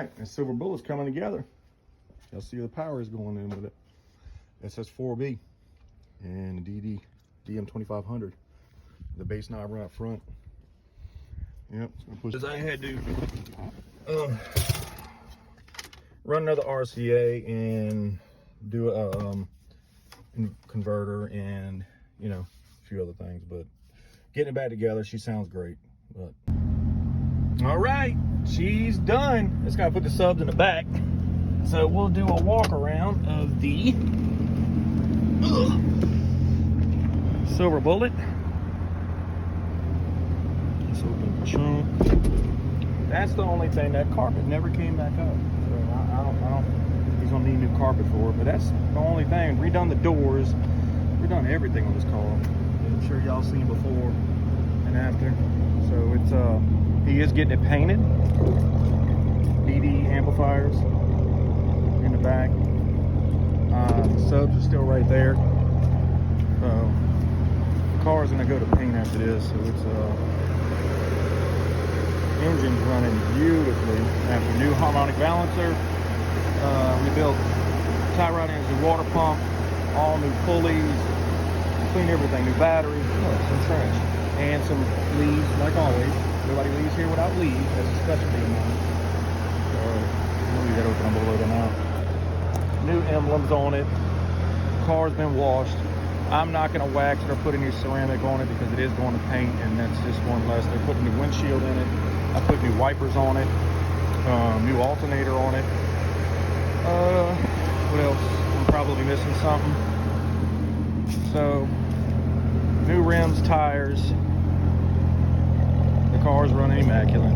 right, and Silver Bullet's coming together. Y'all see the power is going in with it. SS4B and the DM2500. The bass knob right front. Yep, it's gonna push. As I had to run another RCA and do a converter and a few other things, but getting it back together, she sounds great. But all right, she's done. Just gotta put the subs in the back. So we'll do a walk around of the Silver Bullet. Let's open the trunk. That's the only thing. That carpet never came back up. So I don't. He's gonna need new carpet for it. But that's the only thing. Redone the doors. Redone everything on this car. I'm sure y'all seen before and after. So it's he is getting it painted. DD amplifiers in the back. The subs are still right there. The car is gonna go to paint after this. So it's engine's running beautifully. After new harmonic balancer, we built tie rod engine, water pump, all new pulleys, clean everything, new battery, some trash, and some leaves, like always. Nobody leaves here without leaves. That's a specialty of mine. So we'll leave that open, I'm gonna load them out. New emblems on it. Car's been washed. I'm not gonna wax it or put any ceramic on it because it is going to paint, and that's just one less. They're putting new windshield in it. I put new wipers on it, new alternator on it. What else? I'm probably missing something. So, new rims, tires. The car's running immaculate.